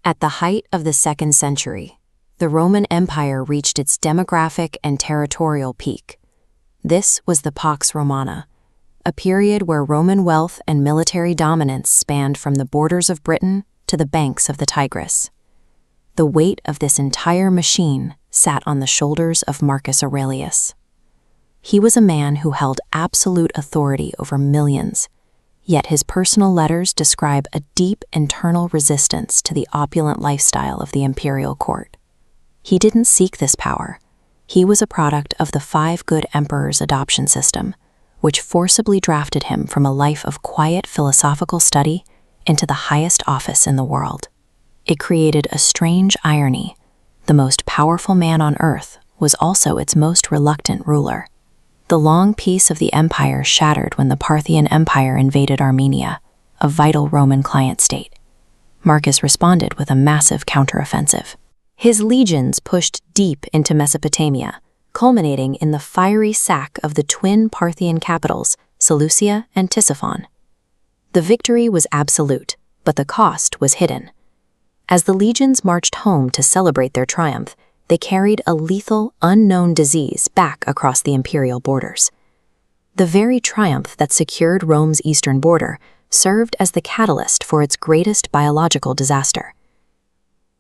At the height of the 2nd century, the Roman Empire reached its demographic and territorial peak. This was the Pax Romana, a period where Roman wealth and military dominance spanned from the borders of Britain to the banks of the Tigris. The weight of this entire machine sat on the shoulders of Marcus Aurelius. He was a man who held absolute authority over millions, yet his personal letters describe a deep internal resistance to the opulent lifestyle of the imperial court. He didn't seek this power. He was a product of the 5 good emperors adoption system, which forcibly drafted him from a life of quiet philosophical study into the highest office in the world. It created a strange irony. The most powerful man on earth was also its most reluctant ruler. The long peace of the empire shattered when the Parthian Empire invaded Armenia, a vital Roman client state. Marcus responded with a massive counteroffensive. His legions pushed deep into Mesopotamia, culminating in the fiery sack of the twin Parthian capitals, Seleucia and Ctesiphon. The victory was absolute, but the cost was hidden. As the legions marched home to celebrate their triumph, they carried a lethal, unknown disease back across the imperial borders. The very triumph that secured Rome's eastern border served as the catalyst for its greatest biological disaster.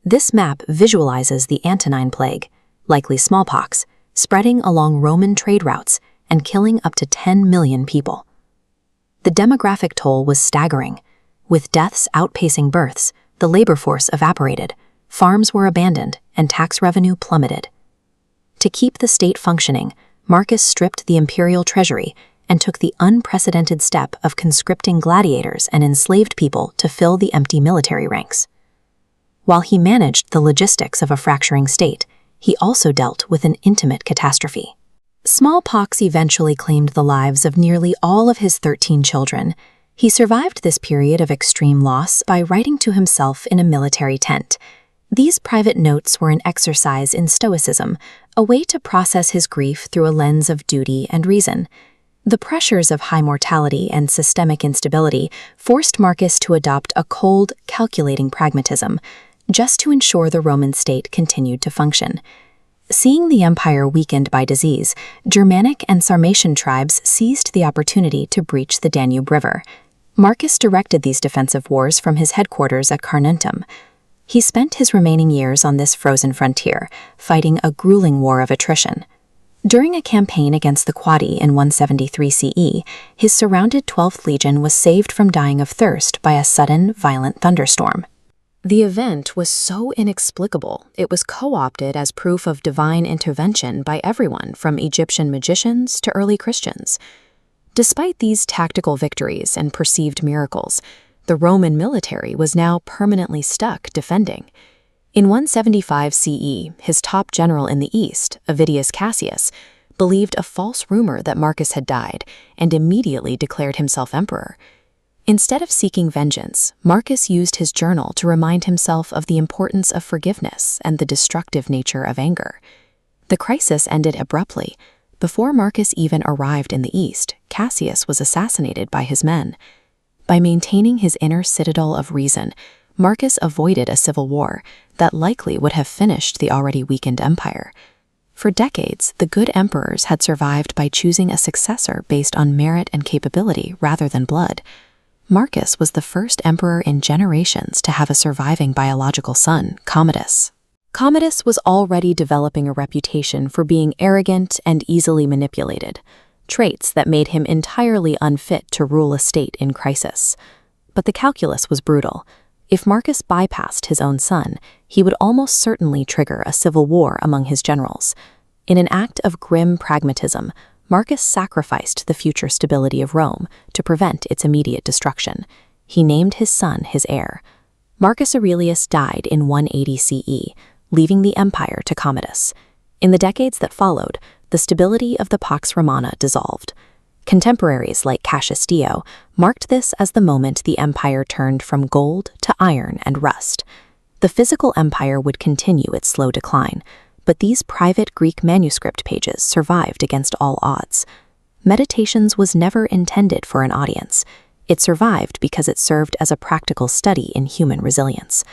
This map visualizes the Antonine Plague, likely smallpox, spreading along Roman trade routes and killing up to 10 million people. The demographic toll was staggering. With deaths outpacing births, the labor force evaporated, farms were abandoned, and tax revenue plummeted. To keep the state functioning, Marcus stripped the imperial treasury and took the unprecedented step of conscripting gladiators and enslaved people to fill the empty military ranks. While he managed the logistics of a fracturing state, he also dealt with an intimate catastrophe. Smallpox eventually claimed the lives of nearly all of his 13 children. He survived this period of extreme loss by writing to himself in a military tent. These private notes were an exercise in Stoicism, a way to process his grief through a lens of duty and reason. The pressures of high mortality and systemic instability forced Marcus to adopt a cold, calculating pragmatism, just to ensure the Roman state continued to function. Seeing the empire weakened by disease, Germanic and Sarmatian tribes seized the opportunity to breach the Danube River. Marcus directed these defensive wars from his headquarters at Carnuntum. He spent his remaining years on this frozen frontier, fighting a grueling war of attrition. During a campaign against the Quadi in 173 CE, his surrounded 12th Legion was saved from dying of thirst by a sudden, violent thunderstorm. The event was so inexplicable, it was co-opted as proof of divine intervention by everyone from Egyptian magicians to early Christians. Despite these tactical victories and perceived miracles, the Roman military was now permanently stuck defending. In 175 CE, his top general in the east, Avidius Cassius, believed a false rumor that Marcus had died and immediately declared himself emperor. Instead of seeking vengeance, Marcus used his journal to remind himself of the importance of forgiveness and the destructive nature of anger. The crisis ended abruptly. Before Marcus even arrived in the east, Cassius was assassinated by his men. By maintaining his inner citadel of reason, Marcus avoided a civil war that likely would have finished the already weakened empire. For decades, the good emperors had survived by choosing a successor based on merit and capability rather than blood. Marcus was the first emperor in generations to have a surviving biological son, Commodus. Commodus was already developing a reputation for being arrogant and easily manipulated, traits that made him entirely unfit to rule a state in crisis. But the calculus was brutal. If Marcus bypassed his own son, he would almost certainly trigger a civil war among his generals. In an act of grim pragmatism, Marcus sacrificed the future stability of Rome to prevent its immediate destruction. He named his son his heir. Marcus Aurelius died in 180 CE, leaving the empire to Commodus. In the decades that followed, the stability of the Pax Romana dissolved. Contemporaries like Cassius Dio marked this as the moment the empire turned from gold to iron and rust. The physical empire would continue its slow decline, but these private Greek manuscript pages survived against all odds. Meditations was never intended for an audience. It survived because it served as a practical study in human resilience.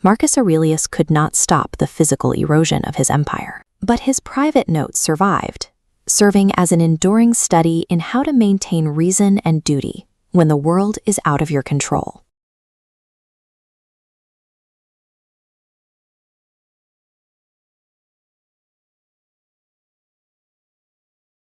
Marcus Aurelius could not stop the physical erosion of his empire, but his private notes survived, serving as an enduring study in how to maintain reason and duty when the world is out of your control.